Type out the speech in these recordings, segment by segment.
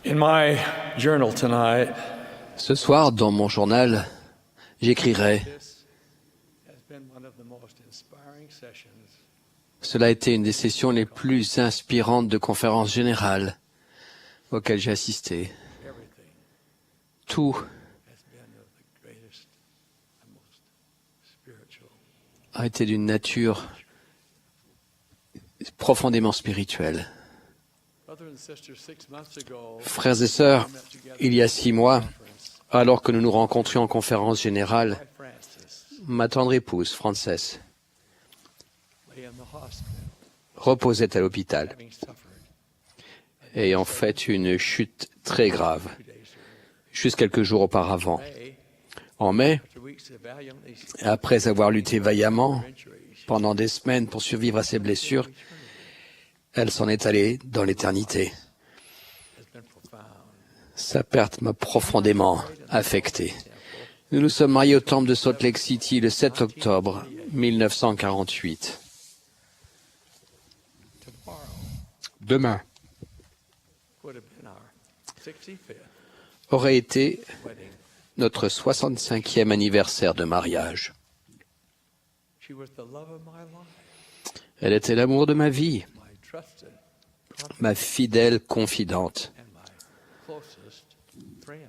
In my journal tonight, Ce soir, dans mon journal, j'écrirai this has been one of the most inspiring sessions « Cela a été une des sessions les plus inspirantes de conférences générales auxquelles j'ai assisté. everything Tout has been of the greatest and most spiritual. a été d'une nature profondément spirituelle. Brothers and sisters, 6 months ago, Frères et sœurs, we met together il y a 6 mois, conference. alors que nous nous rencontrions en conférence générale, My Francis ma tendre épouse, Frances, lay in the hospital, reposait à l'hôpital, having suffered ayant fait une chute très grave, 2 days earlier. juste quelques jours auparavant. May, En mai, after weeks of valiantly après avoir lutté vaillamment injuries, pendant des semaines pour survivre à ses blessures, elle s'en est allée dans l'éternité. has been profound. Sa perte m'a profondément affecté. Nous nous sommes mariés au temple de Salt Lake City le 7 octobre 1948. Tomorrow Demain would have been our 65th aurait été wedding. notre 65e anniversaire de mariage. She was the love of my life, Elle était l'amour de ma vie, my trusted ma fidèle confidente and my closest friend.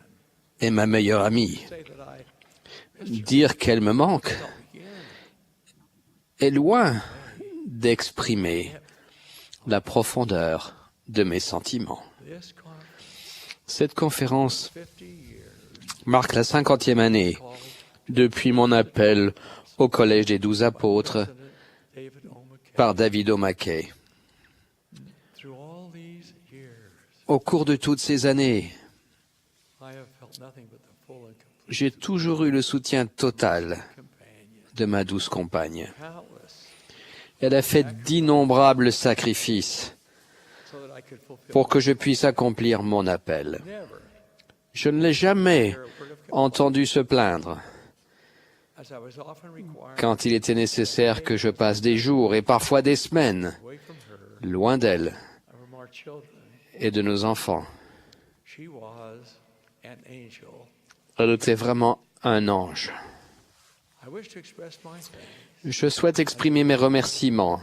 et ma meilleure amie. Say that Dire qu'elle me manque don't begin est loin d'exprimer la profondeur de mes sentiments. this conference Cette conférence 50 years marque la 50e année called depuis mon appel au Collège des 12 apôtres President David O. McKay. par David O. McKay. Through all these years, Au cours de toutes ces années, I have felt nothing but the full and complete j'ai toujours eu le soutien total companion. de ma douce compagne. Countless, Elle a fait d'innombrables sacrifices so that I could fulfill pour que je puisse accomplir mon appel. never Je ne l'ai jamais hear a word of complaint, entendu se plaindre as I was often required quand il était nécessaire que je passe des jours et parfois des semaines away from her loin d'elle and from our children. et de nos enfants. She was an angel. Elle était vraiment un ange. I wish to express my thanks Je souhaite exprimer mes remerciements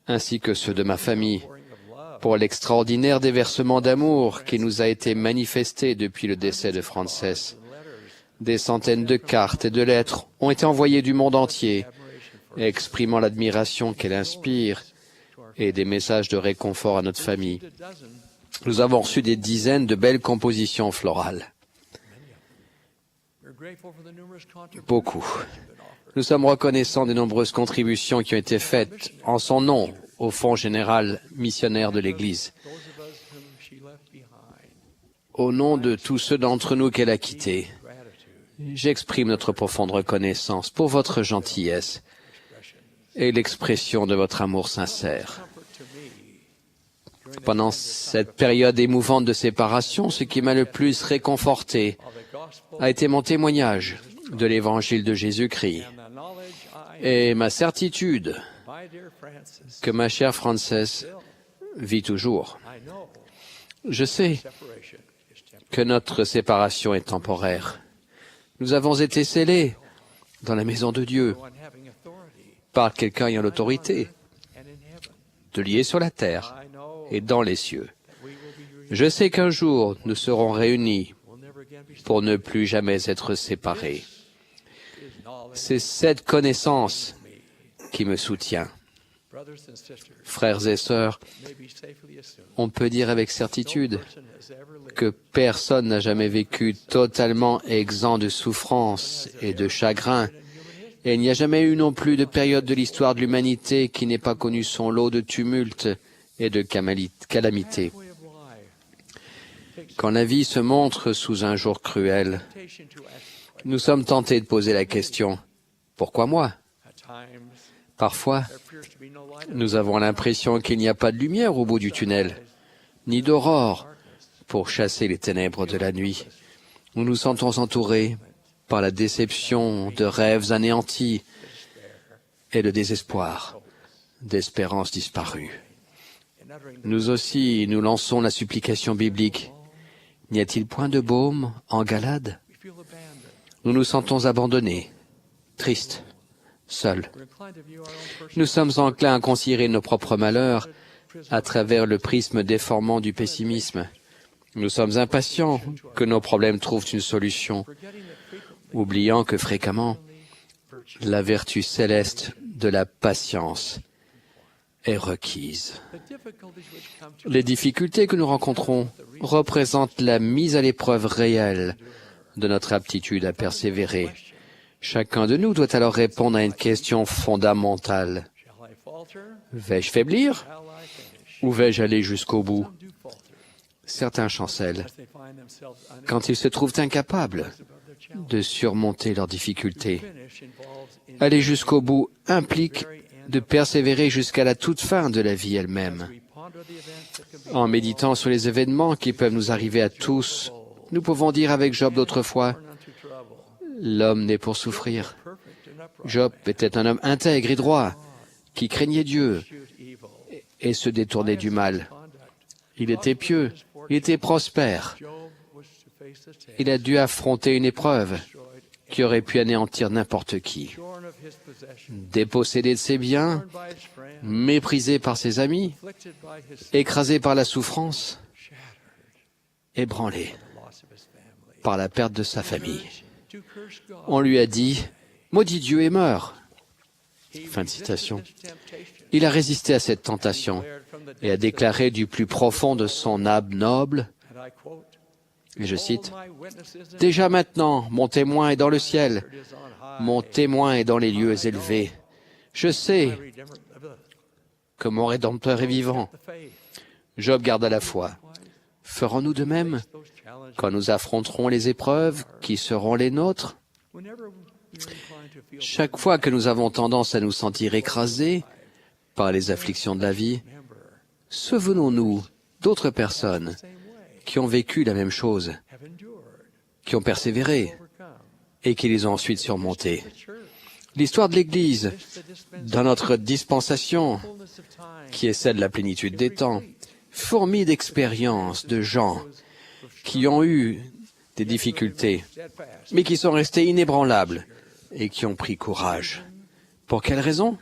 ainsi que ceux de ma famille pouring of love pour l'extraordinaire déversement d'amour qui nous a été manifesté depuis le décès de Frances. and letters Des centaines de cartes et de lettres ont été envoyées du monde entier, admiration for exprimant l'admiration qu'elle inspire to our et des messages de réconfort à notre famille. a dozen, Nous avons reçu des dizaines de belles compositions florales. we're grateful for the numerous contributions Beaucoup. that have been offered. Nous sommes reconnaissants des nombreuses contributions qui ont été faites en son nom au Fonds général missionnaire de l'Église, Those of us whom she left behind, au nom de tous ceux d'entre nous qu'elle a quittés. gratitude, J'exprime notre profonde reconnaissance pour votre gentillesse expression. et l'expression de votre amour sincère. Comfort to me during the Pendant cette période émouvante de séparation, ce qui m'a le plus réconforté of the gospel a été mon témoignage de l'évangile de Jésus-Christ and the knowledge I et ma certitude my dear Francis, que ma chère Frances still, vit toujours. I know Je sais separation is temporary. que notre séparation est temporaire. Nous avons été scellés dans la maison de Dieu One having authority par quelqu'un ayant l'autorité and in heaven. de lier sur la terre I know et dans les cieux. that we will be reunited. Je sais qu'un jour nous serons réunis We'll never again be pour ne plus jamais être séparés. is knowledge C'est cette connaissance qui me soutient. brothers and sisters Frères et sœurs, may be safely assumed on peut dire avec no certitude person has ever lived que personne n'a jamais vécu totalement exempt de souffrance et de chagrin. in human history. Et il n'y a jamais eu non plus de période de l'histoire de l'humanité qui n'ait pas connu son lot de tumultes et de calamités. Halfway of life Quand la vie se montre sous un jour cruel, temptation to ask nous sommes tentés de poser la question, pourquoi moi? at times Parfois, there appears to be no light nous avons l'impression qu'il n'y a pas de lumière au bout du tunnel, ni d'aurore pour chasser les ténèbres de la nuit. Nous nous sentons entourés par la déception de rêves anéantis et le désespoir d'espérances disparues. Nous aussi, nous lançons la supplication biblique. N'y a-t-il point de baume en Galade? We feel abandoned. Nous nous sentons abandonnés, tristes, seuls. We're inclined to view our own personal Nous sommes enclins à considérer nos propres malheurs à travers le prisme déformant du pessimisme. Nous sommes impatients que nos problèmes trouvent une solution, forgetting that frequently oubliant que fréquemment, virtue. la vertu céleste de la patience est requise. The difficulties which come to Les difficultés que nous rencontrons représentent la mise à l'épreuve réelle de notre aptitude à persévérer. Chacun de nous doit alors répondre à une question fondamentale. shall I falter? Vais-je faiblir Shall I finish? ou vais-je aller jusqu'au bout? Some do falter Certains chancellent as they find themselves unable quand ils se trouvent incapables above their challenge. de surmonter leurs difficultés. Finish involves Aller jusqu'au bout implique de persévérer jusqu'à la toute fin de la vie elle-même. we ponder the events that can be En méditant sur les événements qui peuvent nous arriver à tous, nous pouvons dire avec Job d'autrefois, born unto trouble. l'homme n'est pour souffrir. Perfect and upright. Job était un homme intègre et droit, qui craignait Dieu Shoot evil. et se détournait du mal. Conduct. Il était pieux, il était prospère. Job was to face the test. Il a dû affronter une épreuve Destroyed, qui aurait pu anéantir n'importe qui. shorn of his possession, Dépossédé de ses biens, burned by his friends, méprisé par ses amis, afflicted by his sin, écrasé par la souffrance, shattered ébranlé by the loss of his family. par la perte de sa famille. To curse God. On lui a dit, maudit Dieu et meurs. He Fin de resisted citation. this temptation. Il a résisté à cette tentation Declared from the et a depths déclaré du plus profond de son âme noble, of- and I quote, et je cite, "All my witnesses in déjà maintenant, mon témoin est dans le ciel, heaven is on high. mon témoin est dans les lieux élevés. Je My sais Redeemer liveth. que mon Rédempteur est vivant. The faith. Job garda la foi. Ferons-nous de même Those challenges. quand nous affronterons les épreuves qui seront les nôtres? Whenever we are inclined to feel Chaque fois que nous avons tendance à nous sentir écrasés par les afflictions de la vie, remember souvenons-nous d'autres personnes the same way, qui ont vécu la même chose, have endured, qui ont persévéré overcome. et qui les ont ensuite surmontés. The church, L'histoire de l'Église, this the dispensation, dans notre dispensation, fullness of time, qui est celle de la plénitude des temps, fourmille d'expériences de gens qui ont eu des difficultés, steadfast, mais qui sont restés inébranlables et qui ont pris courage. Pour quelle raison?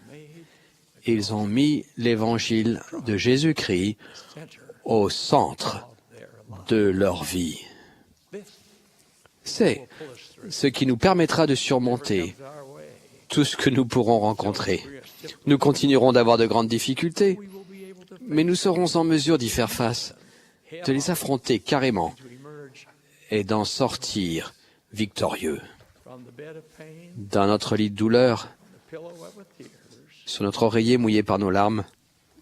Ils ont mis l'évangile de Jésus-Christ center au centre of their life. de leur vie. This C'est will pull us through. ce qui nous permettra de surmonter Comes our way. tout ce que nous pourrons rencontrer. Nous continuerons d'avoir de grandes difficultés, We will be able to mais nous serons en mesure d'y faire face, de les affronter carrément to emerge et d'en sortir victorieux. from the bed of pain, Dans notre lit de douleur, the pillow wet with tears. sur notre oreiller mouillé par nos larmes,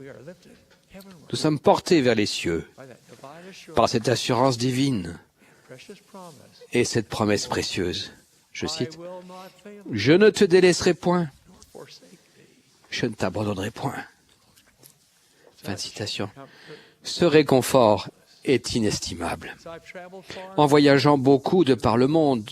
We are lifted heavenward nous sommes portés vers les cieux by that divine assurance, par cette assurance divine precious promise. et cette promesse précieuse. Je cite, I will not fail « Je ne te délaisserai point, nor forsake thee. je ne t'abandonnerai point. » Fin de citation. Comfort. Ce réconfort est inestimable. As I've traveled far En voyageant beaucoup de par le monde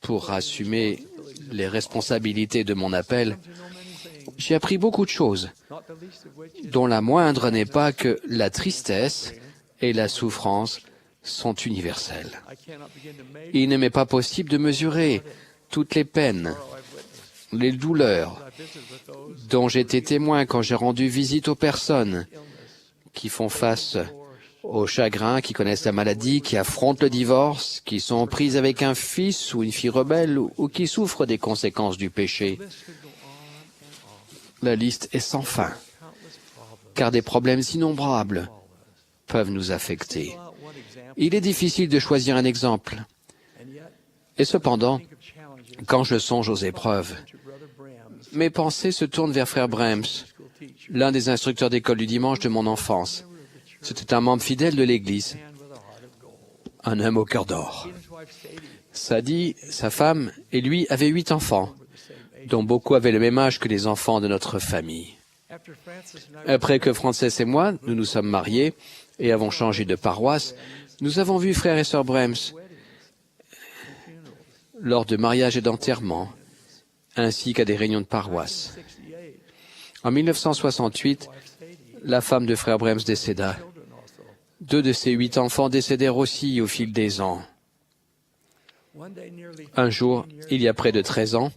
pour assumer les responsabilités de mon appel, to know many things, j'ai appris beaucoup de choses, not the least of which is dont la moindre n'est pas que la tristesse et la souffrance sont universelles. I cannot begin to measure Il ne m'est pas possible de mesurer toutes les peines, how I've witnessed. les douleurs I visited with those dont j'ai été témoin quand j'ai rendu visite aux personnes illness, qui font face divorce, au chagrin, qui connaissent la maladie, qui affrontent le divorce, qui sont en prise avec un fils ou une fille rebelle ou qui souffrent des conséquences du péché. this could go on and La liste est sans fin, on. Countless problems. car des problèmes innombrables peuvent nous affecter. Pull out one example, Il est difficile de choisir un exemple, and yet et cependant, think of challenges. quand je songe aux épreuves, To Brother Bram's mes pensées se tournent vers Frère Brems, school teacher, l'un des instructeurs d'école du dimanche de mon enfance. C'était un membre fidèle de l'Église, man with a heart of gold. un homme au cœur d'or. He and his wife Sadie Sadie, sa femme et lui avaient 8 enfants, were the same age. dont beaucoup avaient le même âge que les enfants de notre famille. After Francis and I Après que Frances et moi, nous nous sommes mariés et avons changé de paroisse, nous avons vu frère et sœur Brems lors de mariages et d'enterrements, ainsi qu'à des réunions de paroisse. 68, En 1968, wife Sadie, la femme de frère Brems décéda. children also. 2 de ses 8 enfants décédèrent aussi au fil des ans. Un jour, il y a près de 13 ans,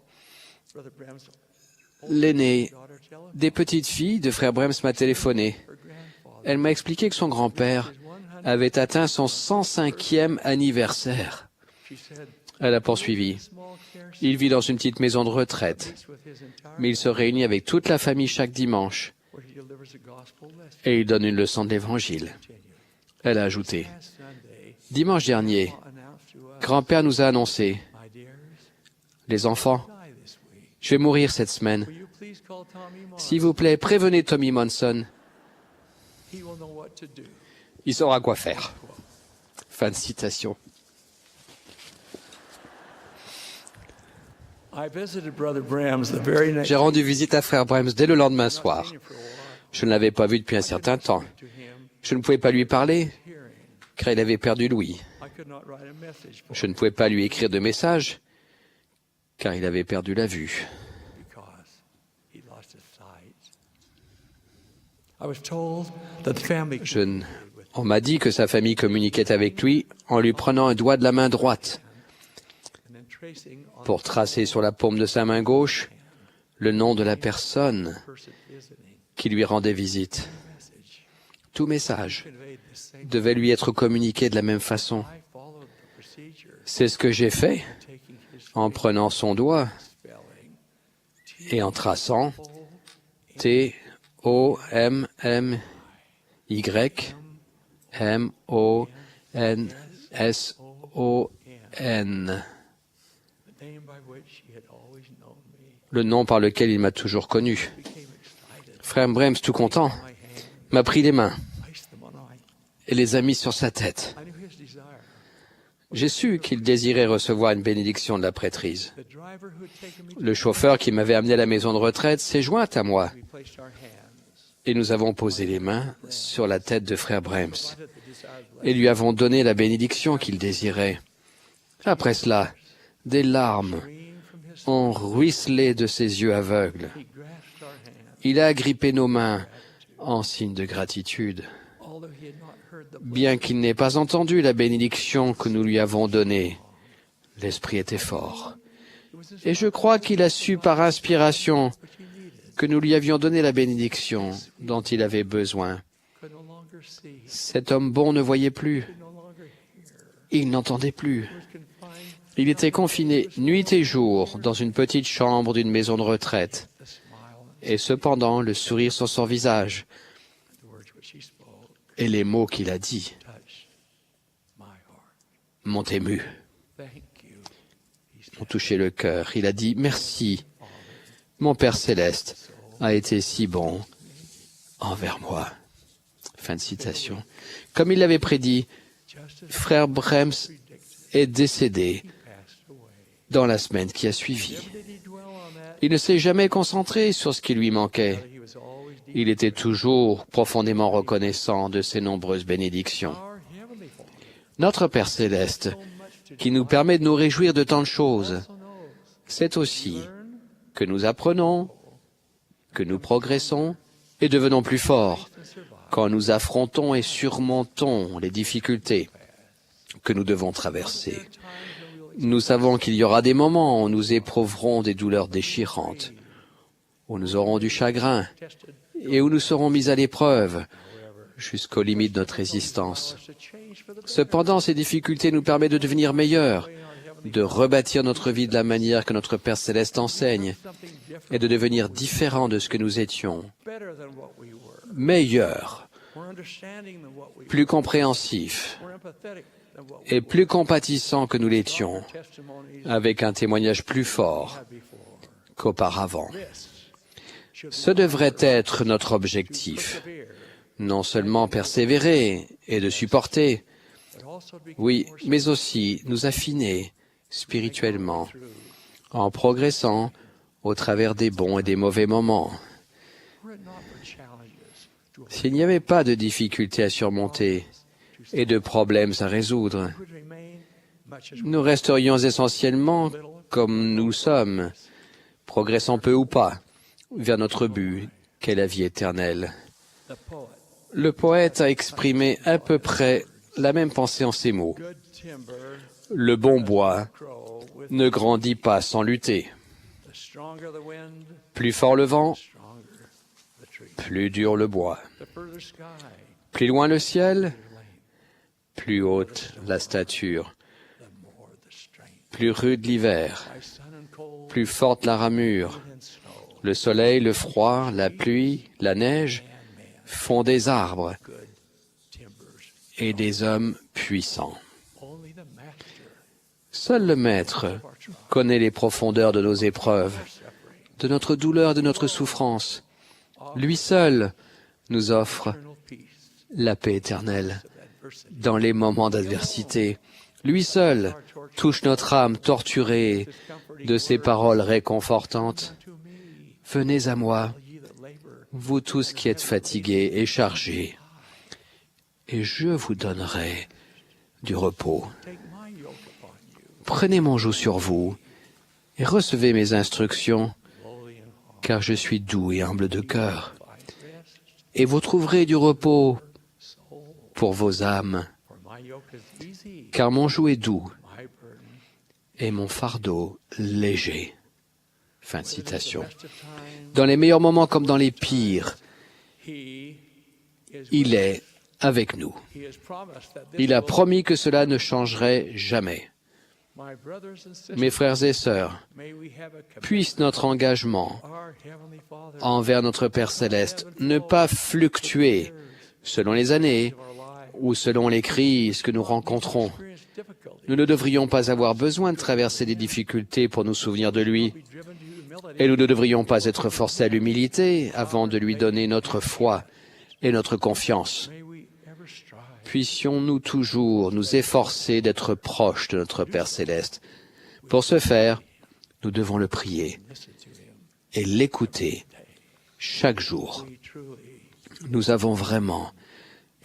l'aînée des petites filles de frère Brems m'a téléphoné. Elle m'a expliqué que son grand-père avait atteint son 105e anniversaire. Elle a poursuivi. Il vit dans une petite maison de retraite, mais il se réunit avec toute la famille chaque dimanche et il donne une leçon de l'Évangile. Elle a ajouté, « Dimanche dernier, grand-père nous a annoncé, « Les enfants, je vais mourir cette semaine. S'il vous plaît, prévenez Tommy Monson. Il saura quoi faire. » Fin de citation. J'ai rendu visite à frère Brems dès le lendemain soir. Je ne l'avais pas vu depuis un certain temps. Je ne pouvais pas lui parler, car il avait perdu l'ouïe. Je ne pouvais pas lui écrire de message, car il avait perdu la vue. On m'a dit que sa famille communiquait avec lui en lui prenant un doigt de la main droite pour tracer sur la paume de sa main gauche le nom de la personne qui lui rendait visite. Tout message devait lui être communiqué de la même façon. C'est ce que j'ai fait en prenant son doigt et en traçant T-O-M-M-Y-M-O-N-S-O-N, le nom par lequel il m'a toujours connu. Frère Brems, tout content, m'a pris les mains et les a mis sur sa tête. J'ai su qu'il désirait recevoir une bénédiction de la prêtrise. Le chauffeur qui m'avait amené à la maison de retraite s'est joint à moi et nous avons posé les mains sur la tête de frère Brems et lui avons donné la bénédiction qu'il désirait. Après cela, des larmes ont ruisselé de ses yeux aveugles. Il a agrippé nos mains en signe de gratitude. Bien qu'il n'ait pas entendu la bénédiction que nous lui avons donnée, l'esprit était fort. Et je crois qu'il a su par inspiration que nous lui avions donné la bénédiction dont il avait besoin. Cet homme bon ne voyait plus. Il n'entendait plus. Il était confiné nuit et jour dans une petite chambre d'une maison de retraite. Et cependant, le sourire sur son visage et les mots qu'il a dits m'ont ému, m'ont touché le cœur. Il a dit « Merci, mon Père Céleste a été si bon envers moi. » Fin de citation. Comme il l'avait prédit, frère Brems est décédé dans la semaine qui a suivi. Il ne s'est jamais concentré sur ce qui lui manquait. Il était toujours profondément reconnaissant de ses nombreuses bénédictions. Notre Père Céleste, qui nous permet de nous réjouir de tant de choses, c'est aussi que nous apprenons, que nous progressons et devenons plus forts quand nous affrontons et surmontons les difficultés que nous devons traverser. Nous savons qu'il y aura des moments où nous éprouverons des douleurs déchirantes, où nous aurons du chagrin et où nous serons mis à l'épreuve jusqu'aux limites de notre résistance. Cependant, ces difficultés nous permettent de devenir meilleurs, de rebâtir notre vie de la manière que notre Père Céleste enseigne et de devenir différents de ce que nous étions, meilleurs, plus compréhensifs et plus compatissants que nous l'étions, avec un témoignage plus fort qu'auparavant. Ce devrait être notre objectif, non seulement persévérer et de supporter, oui, mais aussi nous affiner spirituellement, en progressant au travers des bons et des mauvais moments. S'il n'y avait pas de difficultés à surmonter et de problèmes à résoudre, nous resterions essentiellement comme nous sommes, progressant peu ou pas, vers notre but, qu'est la vie éternelle. Le poète a exprimé à peu près la même pensée en ces mots. Good timber Le bon bois grow with ne grandit pas sans lutter. the stronger the wind, Plus fort le vent, stronger the tree. plus dur le bois. The further sky, Plus loin le ciel, the length, plus haute la stature. the more the strength. Plus rude l'hiver, By sun and cold, plus forte la ramure. and snow, Le soleil, le froid, la pluie, la neige and man, font des arbres good timbers. et des hommes puissants. Only the master Seul le Maître connaît les profondeurs de nos épreuves, de notre douleur, de notre souffrance. Lui seul nous offre eternal peace la paix éternelle of adversity. dans les moments d'adversité. Lui seul touche notre âme torturée de ses paroles réconfortantes. To me, Venez à moi, ye that labor, vous tous qui êtes fatigués et chargés, et je vous donnerai du repos. take my yoke upon you, Prenez mon joug sur vous et recevez mes instructions, lowly and humble. car je suis doux et humble de cœur, Find rest, et vous trouverez du repos soul, pour vos âmes, for my yoke is easy, car mon joug est doux my burden. et mon fardeau léger. Fin de citation. Best of time, Dans les meilleurs moments comme dans les pires, he is il with us. est avec nous. He has promised that this Il a will- promis que cela ne changerait jamais. My brothers and sisters, Mes frères et sœurs, may we have a commitment. puisse notre engagement Our Heavenly Father, envers notre Père céleste ne pas fluctuer selon les années of our life, ou selon les crises que nous rencontrons. experience difficulty, Nous ne devrions pas avoir besoin de traverser des difficultés pour nous souvenir de lui, be driven to humility. et nous ne devrions pas être forcés à l'humilité avant de lui donner notre foi et notre confiance. May we ever strive Puissions-nous toujours nous efforcer d'être proches de notre Père céleste. Pour ce faire, nous devons le prier to listen to him. et l'écouter chaque jour. We truly Nous avons vraiment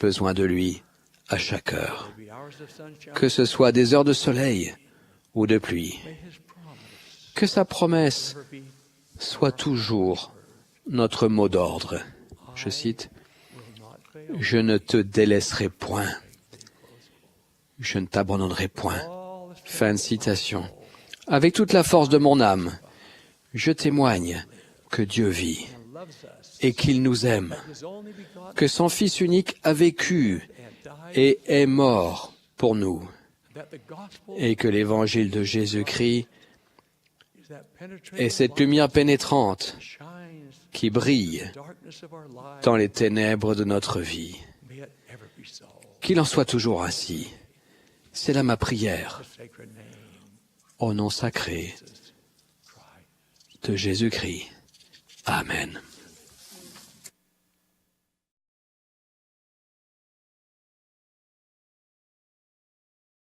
besoin de lui à chaque heure, be hours of sunshine. que ce soit des heures de soleil ou de pluie. May his promise Que sa promesse never be soit toujours notre mot d'ordre. Je cite, will not fail. « Je ne te délaisserai point, je ne t'abandonnerai point. » All is Fin de citation. Avec toute la force de mon âme, je témoigne que Dieu vit and loves us. et qu'il nous aime, His only begotten que son Fils unique a vécu and died, et est mort pour nous, that the gospel et que l'évangile de Jésus-Christ is that penetrating est cette light lumière pénétrante shines qui brille the darkness of our lives. dans les ténèbres de notre vie. May it ever be so. Qu'il en soit toujours ainsi. C'est là ma prière, The sacred name au nom sacré of Christ. de Jésus-Christ. Amen.